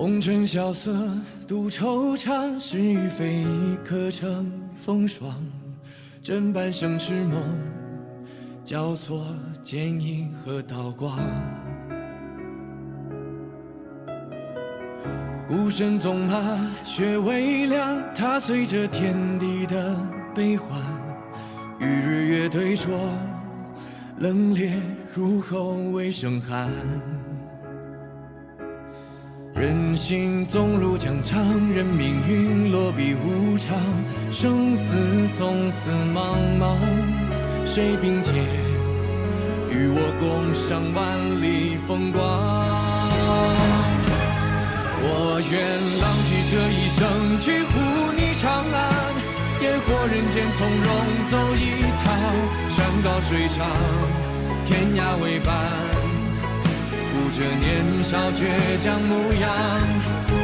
红尘萧瑟，独惆怅，是与非刻成风霜。这半生痴梦，交错剑影和刀光。孤身纵马，血微凉，踏随着天地的悲欢。与日月对酌，冷冽入喉为声寒。人心纵如疆场，任命运落笔无常，生死从此茫茫。谁并肩与我共赏万里风光？我愿浪迹这一生，去护你长安，烟火人间从容走一趟，山高水长，天涯为伴，顾着年少倔强模样。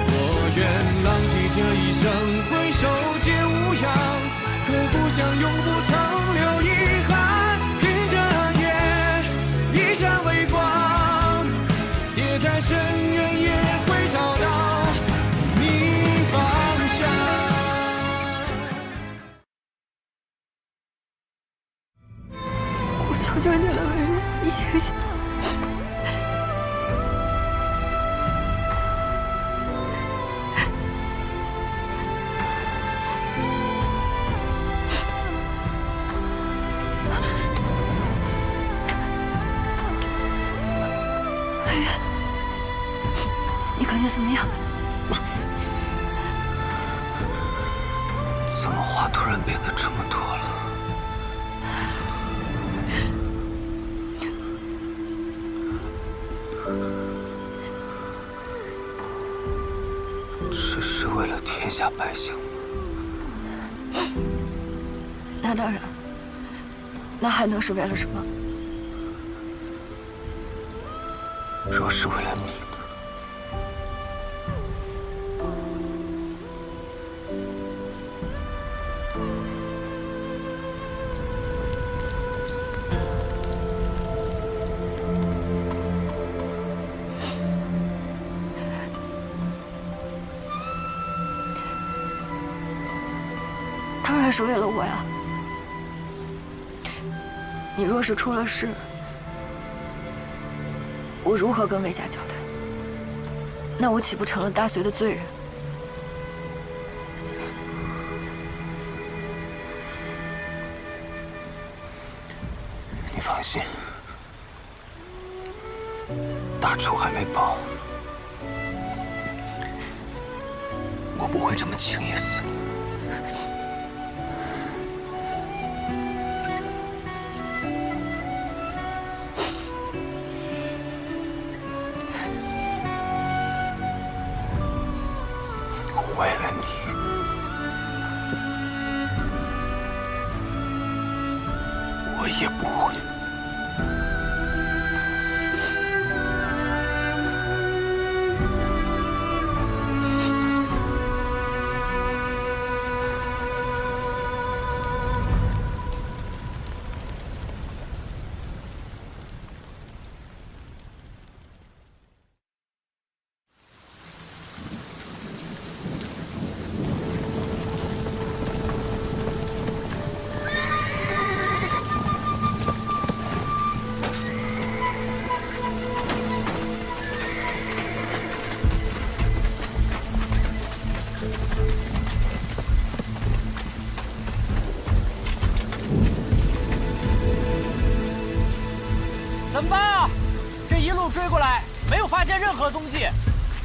我愿浪迹这一生，回首皆无恙，可故乡永不曾留遗憾。凭着暗夜一盏微光，跌在深渊也会找到你方向。我求求你了，文人，你醒醒！文人，你感觉怎么样？怎么话突然变得这么多了？只是为了天下百姓吗？那当然，那还能是为了什么？若是为了你呢？当然是为了我呀！你若是出了事，我如何跟魏家交代？那我岂不成了大隋的罪人？你放心，大仇还没报，我不会这么轻易死。为了你，我也不会。怎么办啊？这一路追过来，没有发现任何踪迹，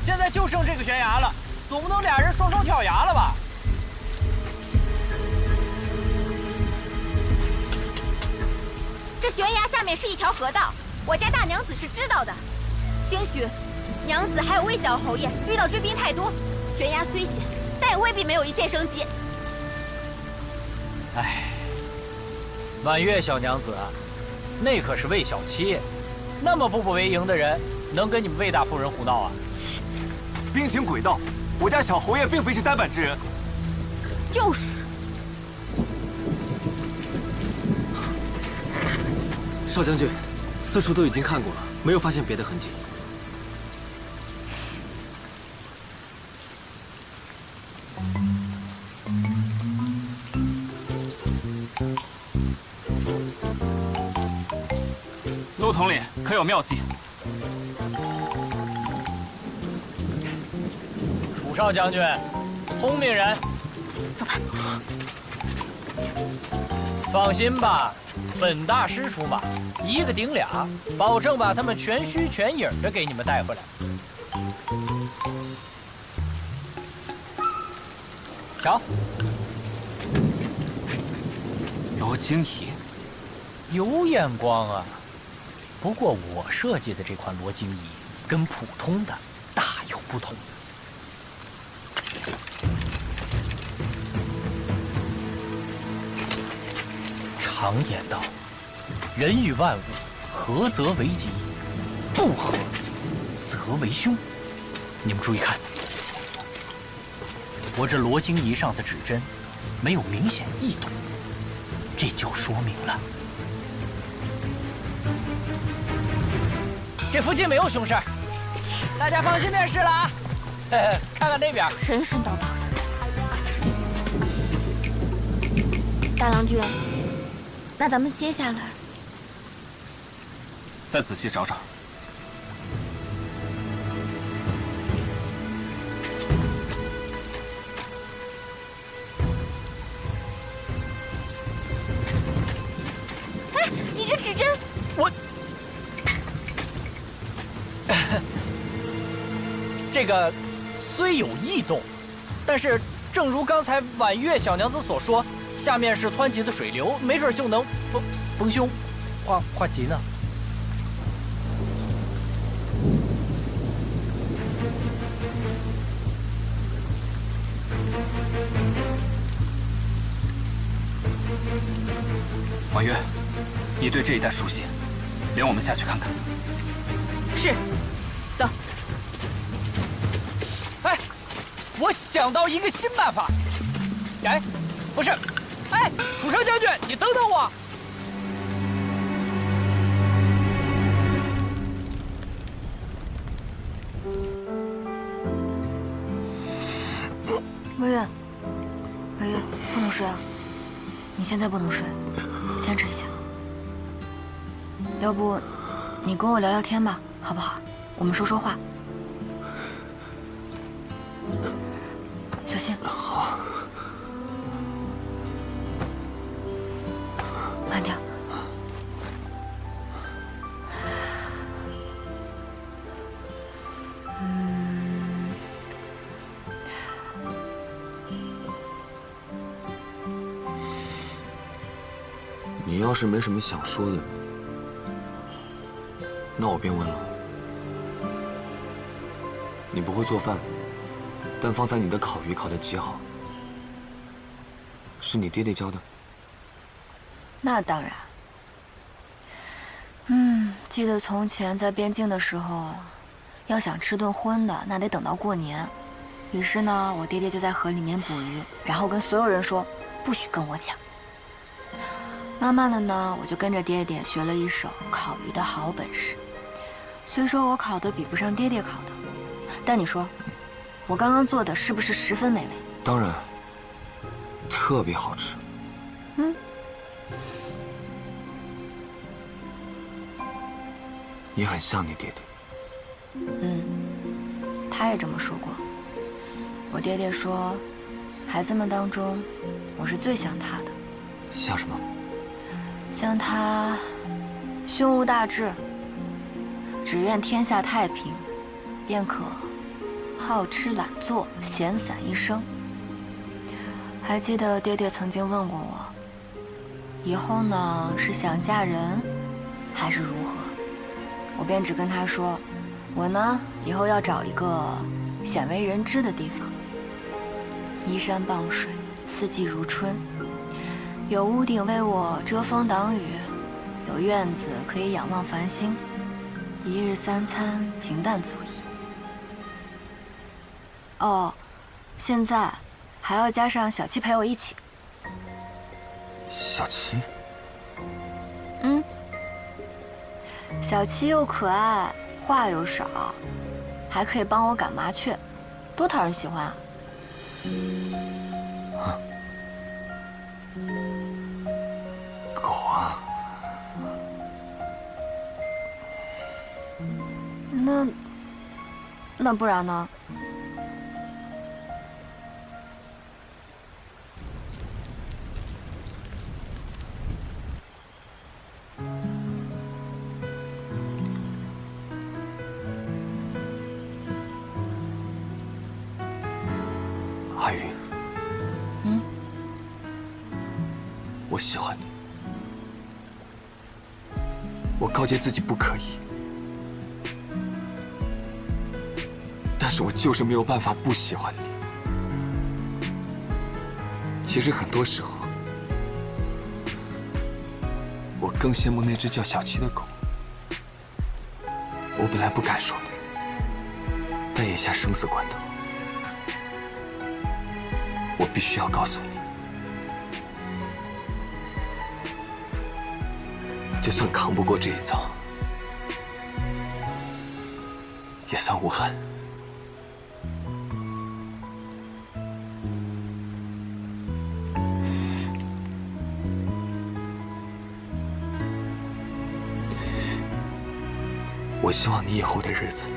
现在就剩这个悬崖了，总不能俩人双双跳崖了吧？这悬崖下面是一条河道，我家大娘子是知道的。兴许娘子还有魏小侯爷遇到追兵太多，悬崖虽险，但也未必没有一线生机。哎，婉月小娘子，那可是魏小七，那么步步为营的人，能跟你们魏大夫人胡闹啊？兵行诡道，我家小侯爷并非是单板之人。就是。少将军，四处都已经看过了，没有发现别的痕迹。书童里可有妙计？楚少将军，聪明人，走吧。放心吧，本大师出马，一个顶俩，保证把他们全虚全影的给你们带回来。瞧，罗京仪，有眼光啊！不过我设计的这款罗京仪跟普通的大有不同。常言道，人与万物合则为吉，不合则为凶。你们注意看，我这罗京仪上的指针没有明显异动，这就说明了这附近没有凶事，大家放心便是了啊。看看那边，神神叨叨的。大郎君，那咱们接下来再仔细找找。哎，你这指针，这个虽有异动，但是正如刚才婉月小娘子所说，下面是湍急的水流，没准就能逢凶化吉呢。婉月，你对这一带熟悉，领我们下去看看。是，走。哎，我想到一个新办法。哎，不是，哎，楚生将军，你等等我。微月，微月，不能睡啊！你现在不能睡，坚持一下。要不，你跟我聊聊天吧，好不好？我们说说话。小心。好。慢点。你要是没什么想说的，那我便问了。你不会做饭，但方才你的烤鱼烤得极好，是你爹爹教的？那当然。记得从前在边境的时候，要想吃顿荤的，那得等到过年。于是呢，我爹爹就在河里面捕鱼，然后跟所有人说，不许跟我抢。慢慢的呢，我就跟着爹爹学了一手烤鱼的好本事。虽说我烤的比不上爹爹烤的，但你说，我刚刚做的是不是十分美味？当然，特别好吃。你很像你爹爹。他也这么说过。我爹爹说，孩子们当中，我是最像他的。像什么？像他，胸无大志，只愿天下太平，便可好吃懒做，闲散一生。还记得爹爹曾经问过我，以后呢是想嫁人，还是如何？我便只跟他说，我呢以后要找一个鲜为人知的地方，依山傍水，四季如春。有屋顶为我遮风挡雨，有院子可以仰望繁星，一日三餐平淡足矣。哦，现在还要加上小七陪我一起。小七？小七又可爱，话又少，还可以帮我赶麻雀，多讨人喜欢啊！狗啊！那不然呢？阿云，我喜欢你，我告诫自己不可以，但是我就是没有办法不喜欢你。其实很多时候，我更羡慕那只叫小七的狗。我本来不敢说的，但眼下生死关头，我必须要告诉你，就算扛不过这一遭，也算无憾。我希望你以后的日子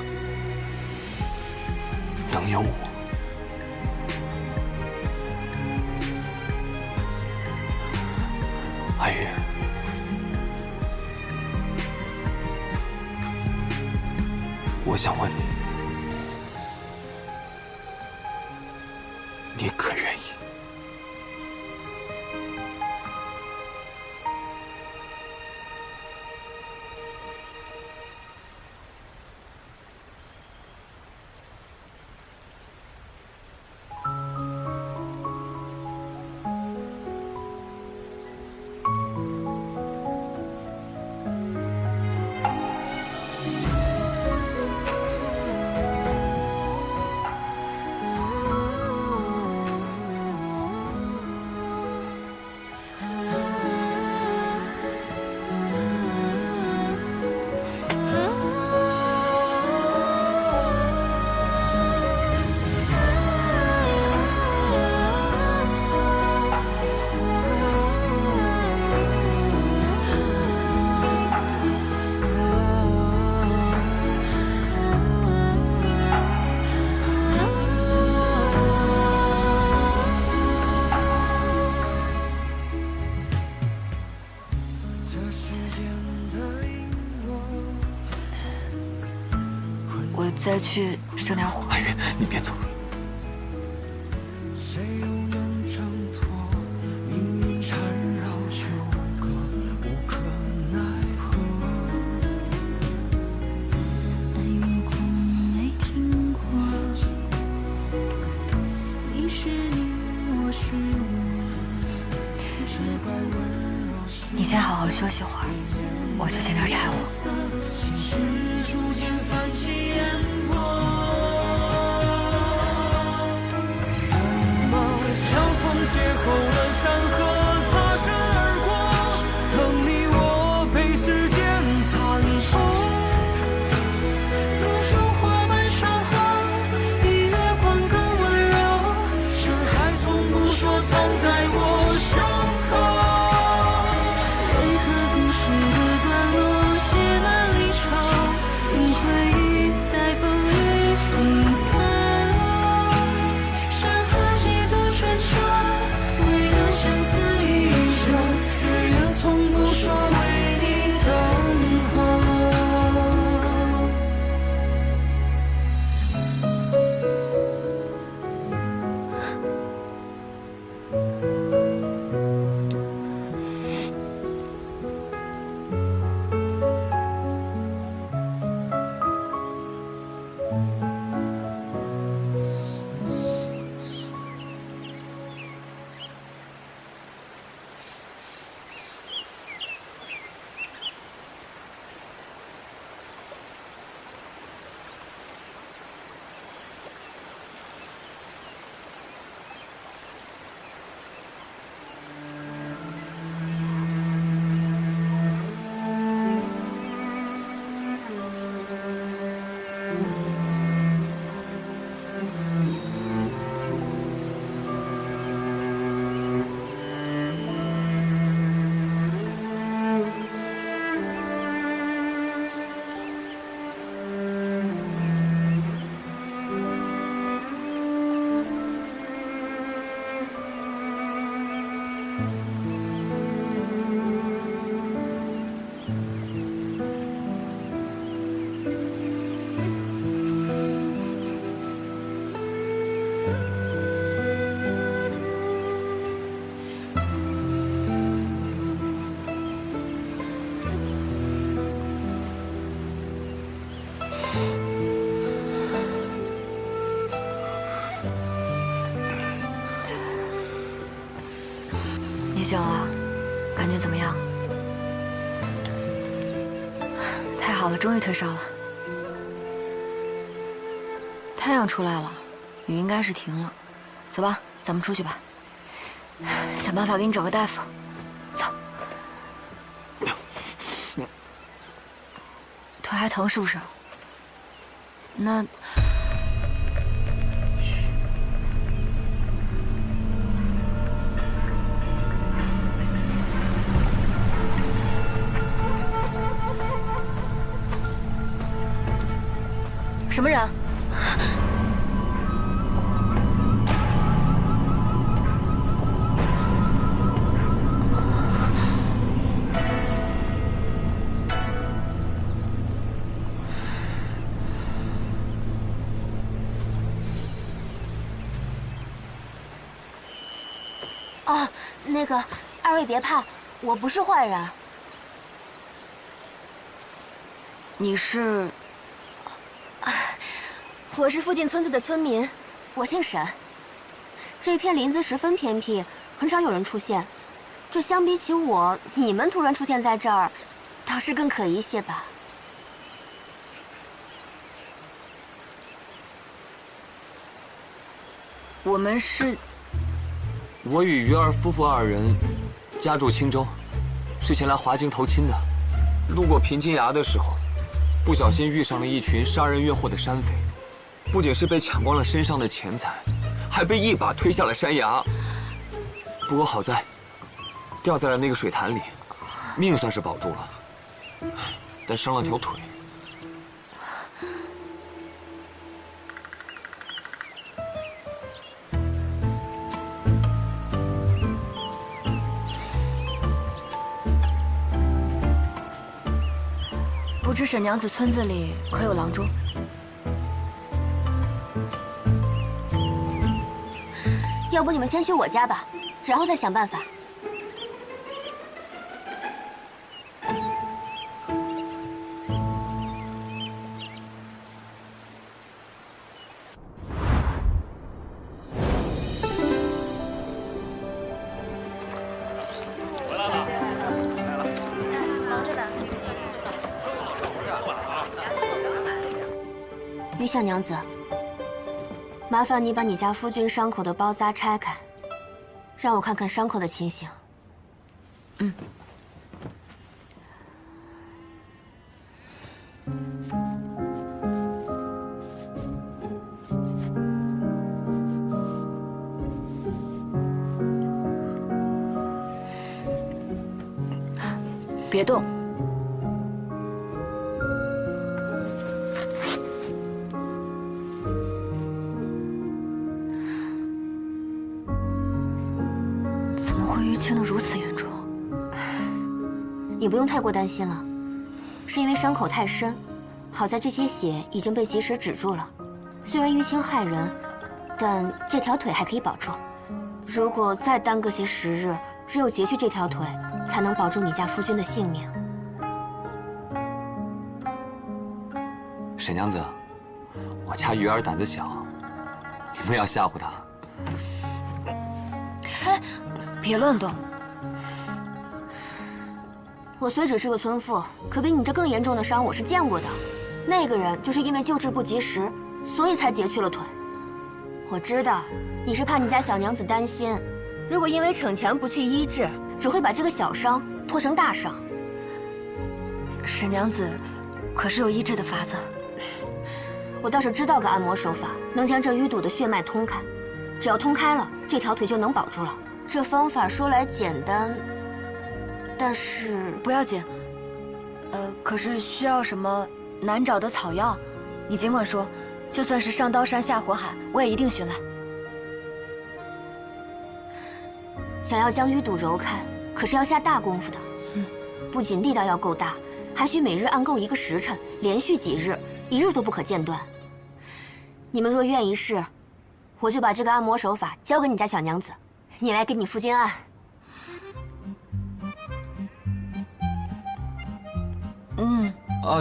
能有我。阿云，我想问你，你可愿意？我再去生点火。阿云，你别走。谁又能挣脱命运缠绕纠葛，无可奈何。爱与苦没经过，你是你，我是我，只怪温柔心。你先好好休息会儿，我去捡点柴火。心事逐渐泛起烟波，怎么相逢邂逅了山河，擦身而过，等你我被时间参透。如烛火般守候，比月光更温柔，深海从不说藏在我胸口。为何故事的段落写满离愁，因回忆在你醒了，感觉怎么样？太好了，终于退烧了。太阳出来了，雨应该是停了。走吧，咱们出去吧。想办法给你找个大夫。走。腿还疼是不是？那……什么人？啊，那个，二位别怕，我不是坏人。你是？我是附近村子的村民，我姓沈。这片林子十分偏僻，很少有人出现。这相比起我，你们突然出现在这儿，倒是更可疑些吧。我们是……我与鱼儿夫妇二人家住青州，是前来华泾投亲的。路过平津崖的时候，不小心遇上了一群杀人越货的山匪，不仅是被抢光了身上的钱财，还被一把推下了山崖。不过好在掉在了那个水潭里，命算是保住了，但伤了条腿。不知沈娘子村子里可有郎中？要不你们先去我家吧，然后再想办法。于小娘子，麻烦你把你家夫君伤口的包扎拆开，让我看看伤口的情形。嗯。别动。淤青得如此严重，你不用太过担心了，是因为伤口太深，好在这些血已经被及时止住了。虽然淤青害人，但这条腿还可以保住。如果再耽搁些时日，只有截去这条腿，才能保住你家夫君的性命。沈娘子，我家鱼儿胆子小，你们要吓唬她。哎，别乱动！我虽只是个村妇，可比你这更严重的伤我是见过的。那个人就是因为救治不及时，所以才截去了腿。我知道你是怕你家小娘子担心，如果因为逞强不去医治，只会把这个小伤拖成大伤。沈娘子可是有医治的法子？我倒是知道个按摩手法，能将这淤堵的血脉通开。只要通开了，这条腿就能保住了。这方法说来简单，但是不要紧。可是需要什么难找的草药，你尽管说，就算是上刀山下火海，我也一定寻来。想要将淤堵揉开，可是要下大功夫的。不仅力道要够大，还需每日按够1个时辰，连续几日，1日都不可间断。你们若愿一试，我就把这个按摩手法交给你家小娘子，你来给你夫君按。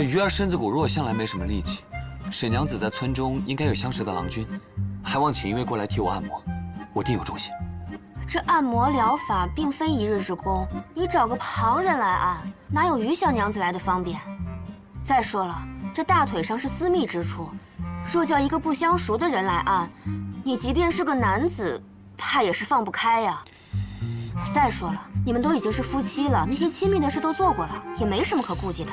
鱼儿身子骨弱，向来没什么力气，沈娘子在村中应该有相识的郎君，还望请一位过来替我按摩，我定有重谢。这按摩疗法并非一日之功，你找个旁人来按，哪有于小娘子来的方便？再说了，这大腿上是私密之处，若叫一个不相熟的人来按，你即便是个男子，怕也是放不开呀。再说了，你们都已经是夫妻了，那些亲密的事都做过了，也没什么可顾忌的。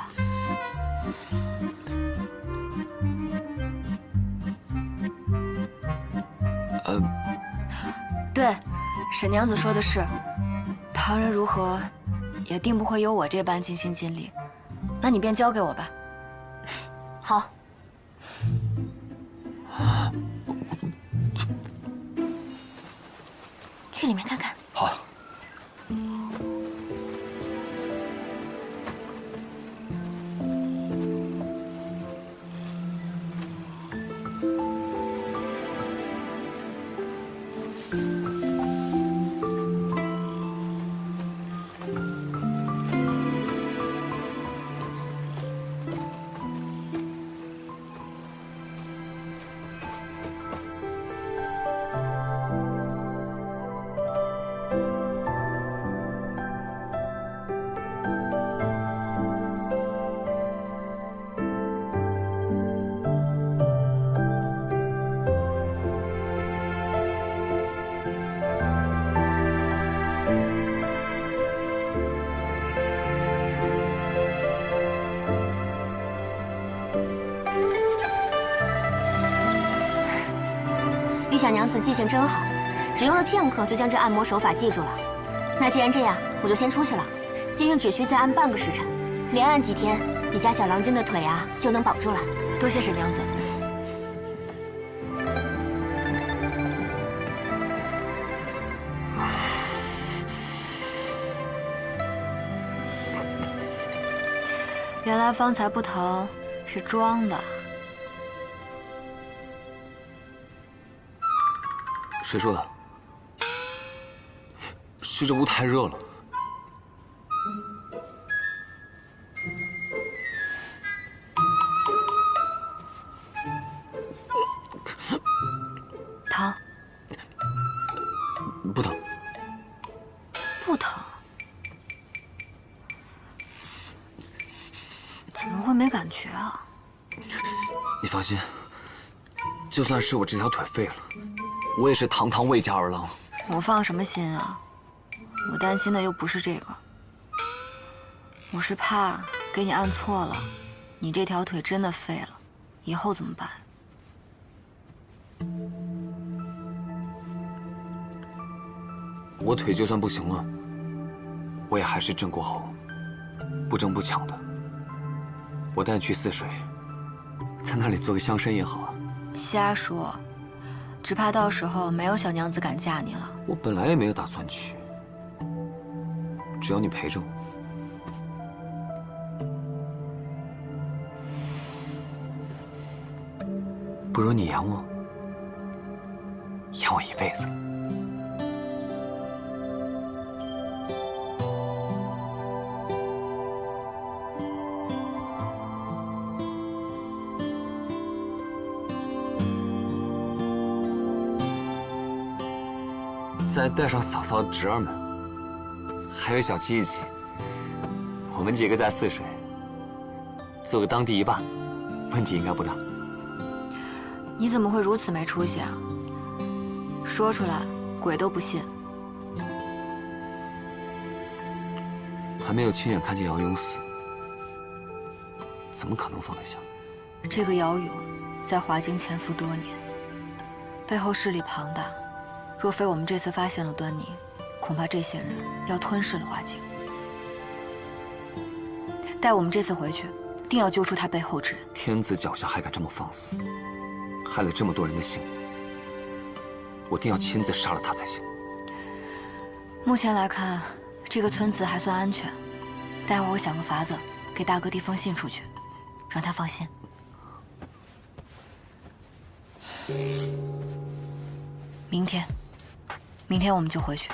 对，沈娘子说的是，旁人如何，也定不会有我这般尽心尽力。那你便交给我吧。好。去里面看看。好。小娘子记性真好，只用了片刻就将这按摩手法记住了。那既然这样，我就先出去了。今日只需再按半个时辰，连按几天，你家小郎君的腿啊就能保住了。多谢沈娘子。原来方才不疼是装的。谁说的？是这屋太热了。疼？不疼。不疼？怎么会没感觉啊？你放心，就算是我这条腿废了，我也是堂堂魏家儿郎。我放什么心啊？我担心的又不是这个，我是怕给你按错了，你这条腿真的废了，以后怎么办？我腿就算不行了，我也还是郑国侯，不争不抢的。我带你去泗水，在那里做个乡绅也好啊。瞎说，只怕到时候没有小娘子敢嫁你了。我本来也没有打算去，只要你陪着我。不如你养我，养我一辈子。再带上嫂嫂、侄儿们，还有小七一起，我们几个在泗水做个当地一霸，问题应该不大。你怎么会如此没出息啊？说出来，鬼都不信。还没有亲眼看见姚勇死，怎么可能放得下？这个姚勇在华京潜伏多年，背后势力庞大。若非我们这次发现了端倪，恐怕这些人要吞噬了华京。待我们这次回去，定要揪出他背后之人。天子脚下还敢这么放肆，害了这么多人的性命，我定要亲自杀了他才行。目前来看，这个村子还算安全。待会儿我想个法子，给大哥递封信出去，让他放心。明天我们就回去。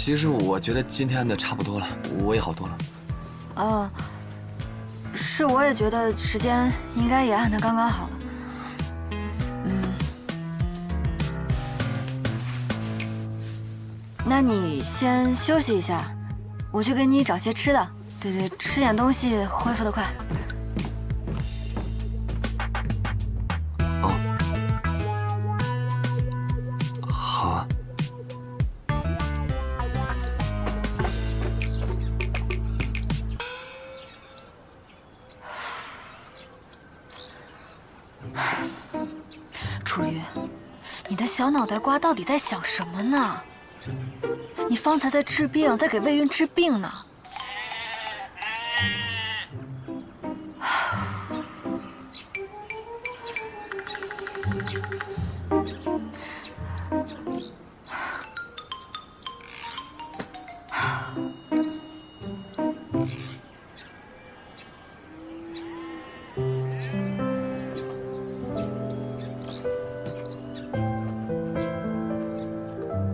其实我觉得今天按的差不多了，我也好多了。是，我也觉得时间应该也按得刚刚好了。那你先休息一下，我去给你找些吃的。对，吃点东西恢复得快。哦，好啊。楚瑜，你的小脑袋瓜到底在想什么呢？你方才在治病，在给魏运治病呢。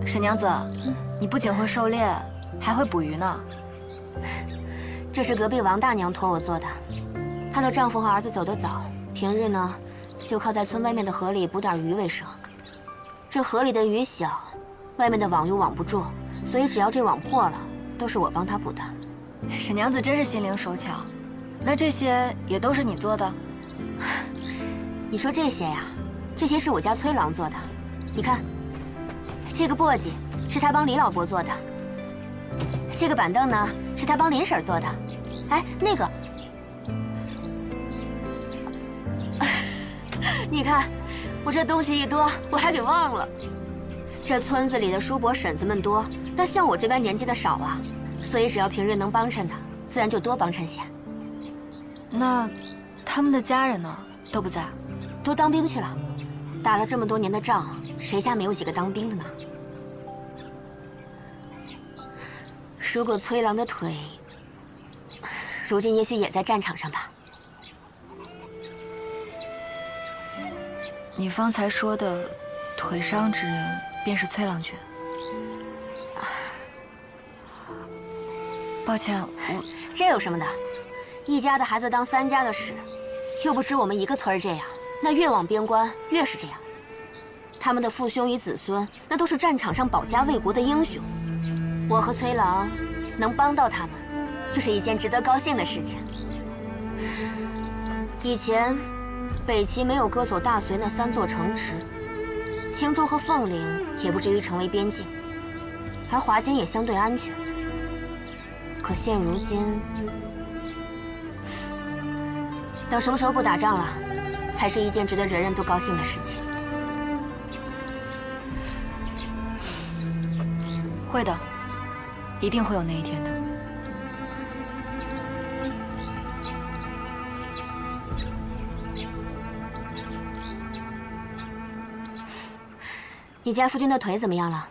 沈娘子，你不仅会狩猎，还会捕鱼呢。这是隔壁王大娘托我做的。她的丈夫和儿子走得早，平日呢，就靠在村外面的河里捕点鱼为生。这河里的鱼小，外面的网又网不住，所以只要这网破了，都是我帮她捕的。沈娘子真是心灵手巧。那这些也都是你做的？你说这些呀，这些是我家崔郎做的。你看。这个簸箕是他帮李老伯做的，这个板凳呢是他帮林婶做的。哎，那个，你看，我这东西一多，我还给忘了。这村子里的叔伯婶子们多，但像我这般年纪的少啊，所以只要平日能帮衬的，自然就多帮衬些。那他们的家人呢？都不在？都当兵去了。打了这么多年的仗，谁家没有几个当兵的呢？如果崔郎的腿，如今也许也在战场上吧。你方才说的腿伤之人，便是崔郎君。抱歉，这有什么的？一家的孩子当三家的使，又不止我们一个村儿这样。那越往边关越是这样。他们的父兄与子孙，那都是战场上保家卫国的英雄。我和崔郎能帮到他们，就是一件值得高兴的事情。以前，北齐没有割走大隋那3座城池，青州和凤陵也不至于成为边境，而华泾也相对安全。可现如今，等什么时候不打仗了，才是一件值得人人都高兴的事情。会的，一定会有那一天的。你家夫君的腿怎么样了？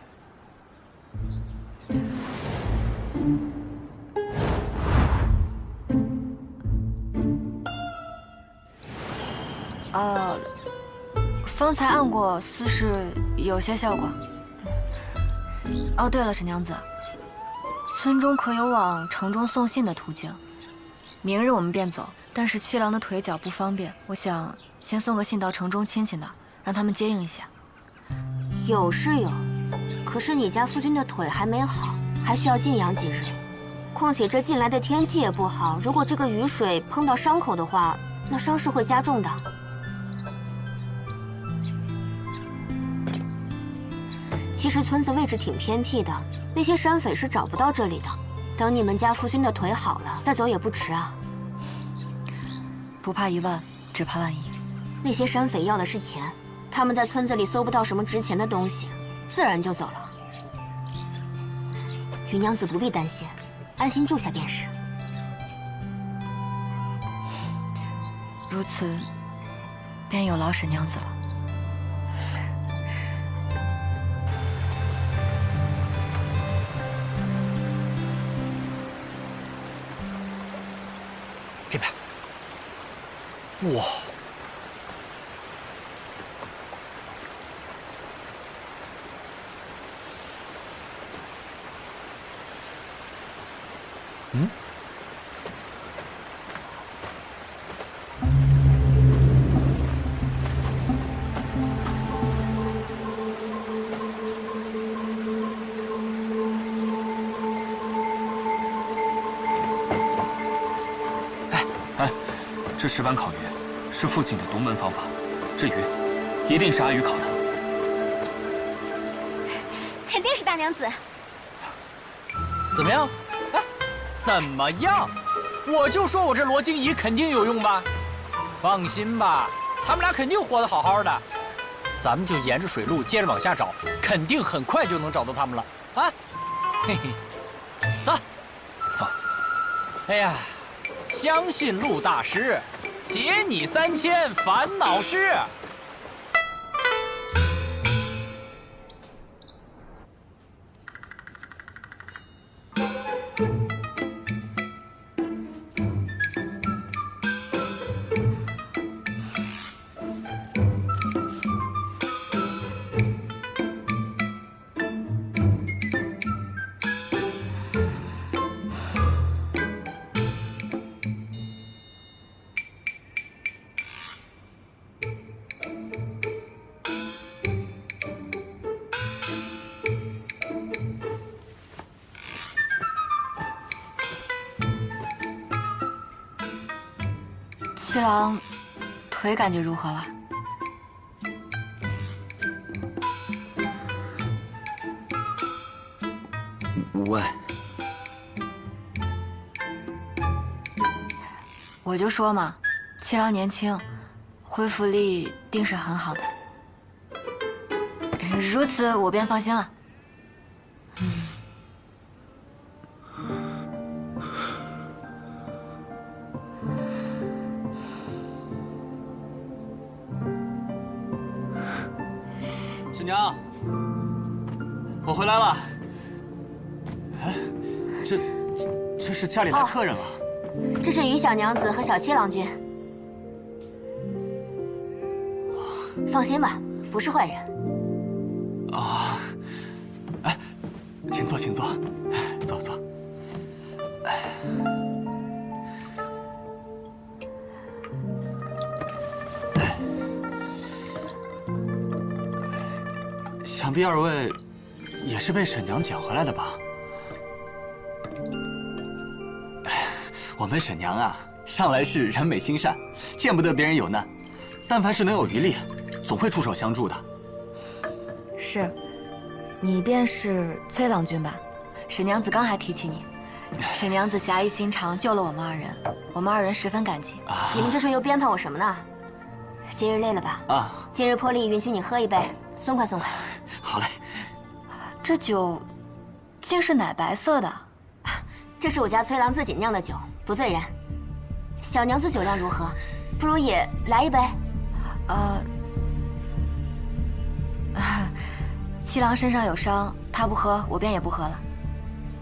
方才按过，似是有些效果。哦，对了，沈娘子，村中可有往城中送信的途径？明日我们便走，但是七郎的腿脚不方便，我想先送个信到城中亲戚那儿，让他们接应一下。有是有，可是你家夫君的腿还没好，还需要静养几日。况且这近来的天气也不好，如果这个雨水碰到伤口的话，那伤势会加重的。其实村子位置挺偏僻的，那些山匪是找不到这里的。等你们家夫君的腿好了，再走也不迟啊。不怕一万，只怕万一。那些山匪要的是钱，他们在村子里搜不到什么值钱的东西，自然就走了。余娘子不必担心，安心住下便是。如此，便有劳沈娘子了。这边，哇！嗯。这石板烤鱼是父亲的独门方法，这鱼一定是阿鱼烤的。肯定是大娘子。怎么样？哎，怎么样？我就说我这罗京仪肯定有用吧。放心吧，他们俩肯定活得好好的。咱们就沿着水路接着往下找，肯定很快就能找到他们了啊！嘿嘿，走，走。哎呀，相信陆大师，解你3000烦恼事。七郎，腿感觉如何了？无碍。我就说嘛，七郎年轻，恢复力定是很好的。如此，我便放心了。师娘，我回来了。哎，这是家里来客人了。这是于小娘子和小七郎君。放心吧，不是坏人。啊，哎，请坐，请坐，坐坐。哎，想必二位也是被沈娘捡回来的吧？我们沈娘啊，向来是人美心善，见不得别人有难，但凡是能有余力，总会出手相助的。是，你便是崔郎君吧？沈娘子刚还提起你，沈娘子侠义心肠，救了我们二人，我们二人十分感激。你们这是又编排我什么呢？今日累了吧？啊，今日破例允许你喝一杯，松快松快。好嘞。这酒竟是奶白色的，这是我家崔郎自己酿的酒，不醉人。小娘子酒量如何？不如也来一杯。七郎身上有伤，他不喝，我便也不喝了。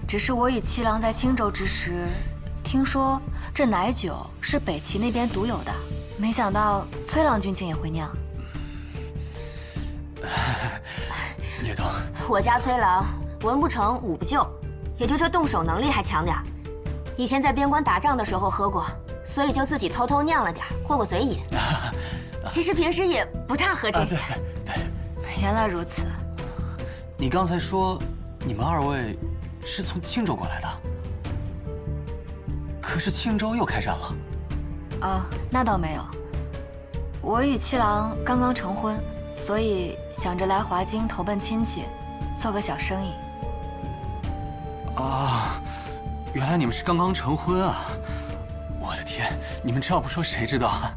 只是我与七郎在青州之时，听说这奶酒是北齐那边独有的，没想到崔郎君竟也会酿。叶东，我家崔郎文不成武不就，也就这动手能力还强点儿。以前在边关打仗的时候喝过，所以就自己偷偷酿了点，过过嘴瘾。其实平时也不太喝这些。对。原来如此。你刚才说你们二位是从青州过来的，可是青州又开战了。哦，那倒没有。我与七郎刚刚成婚，所以想着来华京投奔亲戚，做个小生意。啊，原来你们是刚刚成婚啊！我的天，你们这要不说谁知道啊？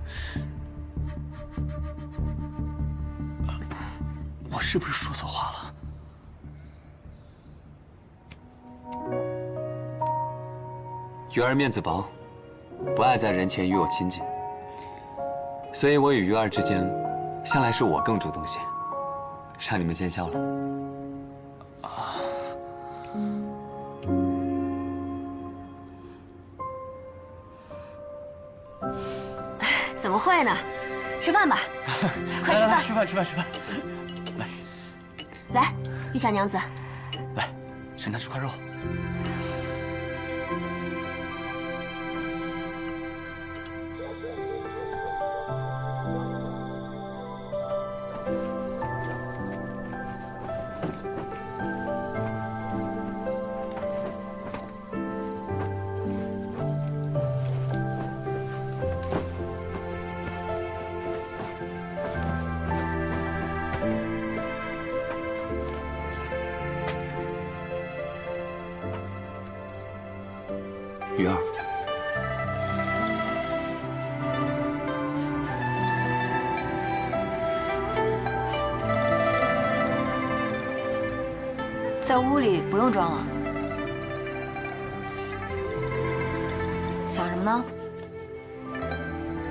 我是不是说错话了？鱼儿面子薄，不爱在人前与我亲近，所以我与鱼儿之间，向来是我更主动些，让你们见笑了。怎么会呢？吃饭吧，快吃饭！吃饭！来，玉小娘子，来，沈娘吃块肉。鱼儿，在屋里不用装了。想什么呢？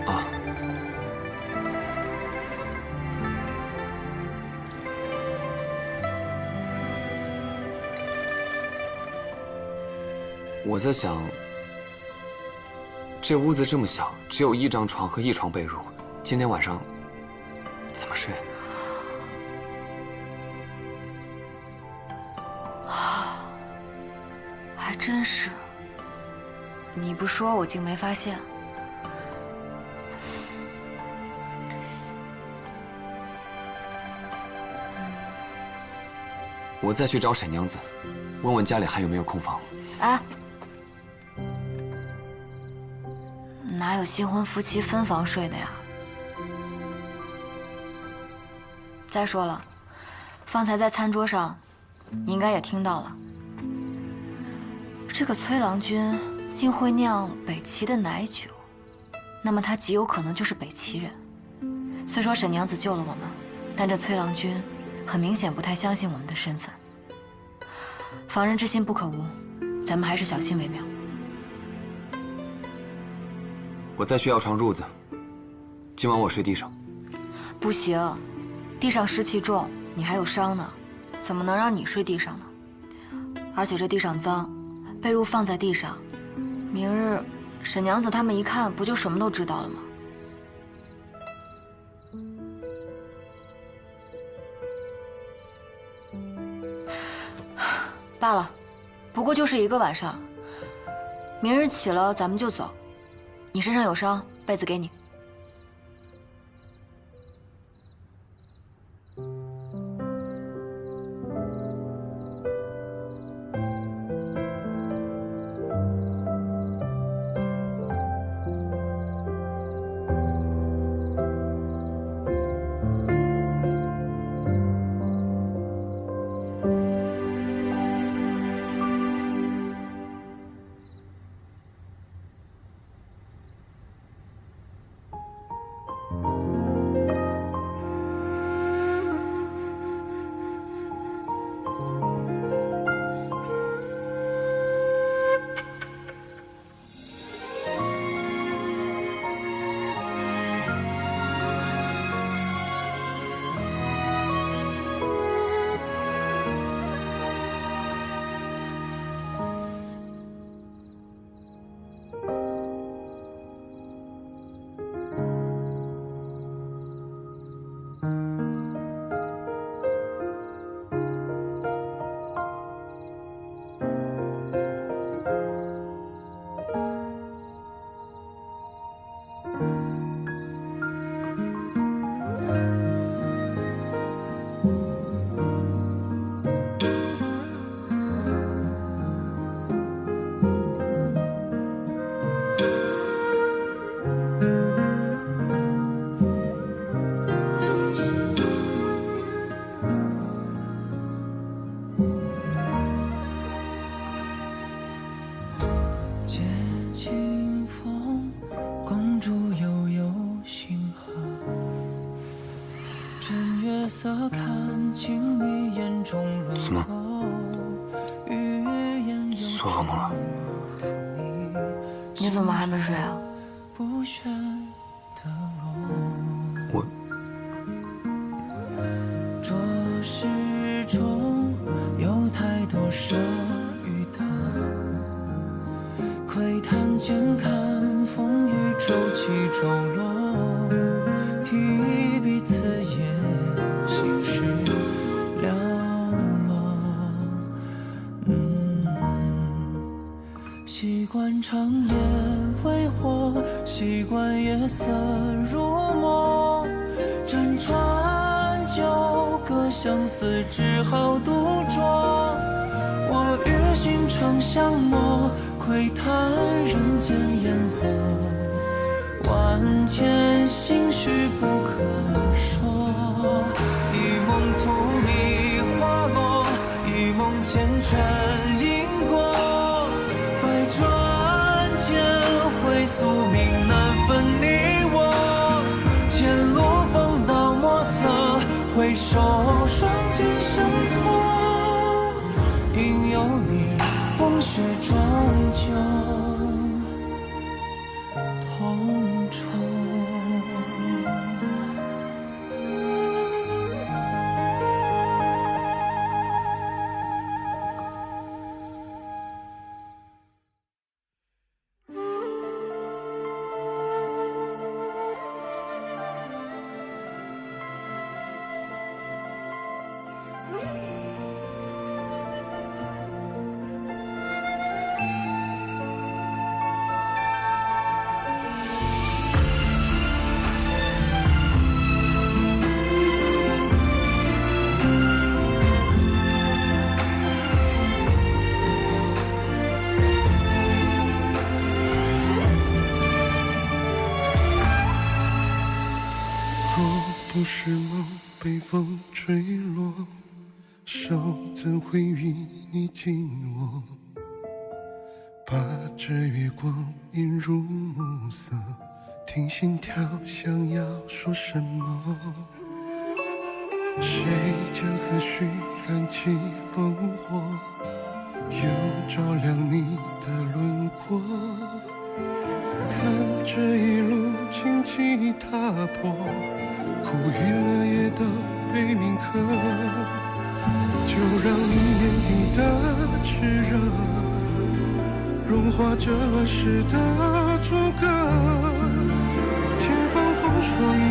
啊，我在想，这屋子这么小，只有一张床和一床被褥，今天晚上怎么睡？还真是，你不说我竟没发现。我再去找沈娘子，问问家里还有没有空房。哎，哪有新婚夫妻分房睡的呀？再说了，方才在餐桌上，你应该也听到了。这个崔郎君竟会酿北齐的奶酒，那么他极有可能就是北齐人。虽说沈娘子救了我们，但这崔郎君很明显不太相信我们的身份。防人之心不可无，咱们还是小心为妙。我再去要床褥子，今晚我睡地上。不行，地上湿气重，你还有伤呢，怎么能让你睡地上呢？而且这地上脏。被褥放在地上，明日沈娘子他们一看，不就什么都知道了吗？罢了，不过就是一个晚上，明日起了咱们就走。你身上有伤，被子给你。怎么？做噩梦了？你怎么还没睡啊？我这世中有太多生与他，窥探见看风雨骤起骤落，替彼此言心事凉落。习惯长夜为火，习惯夜色如墨，辗转旧歌相思，只好独酌。我与寻常相陌，窥探人间烟火，万千心绪不可说。一梦荼蘼花落，一梦前尘因果，百转若不是梦被风吹落，手怎会与你紧握？把这月光映入暮色，听心跳想要说什么？谁将思绪燃起烽火，又照亮你的轮廓？看这一路荆棘踏破，苦与乐也都被铭刻。就让你眼底的炽热，融化这乱世的阻隔。前方风霜雨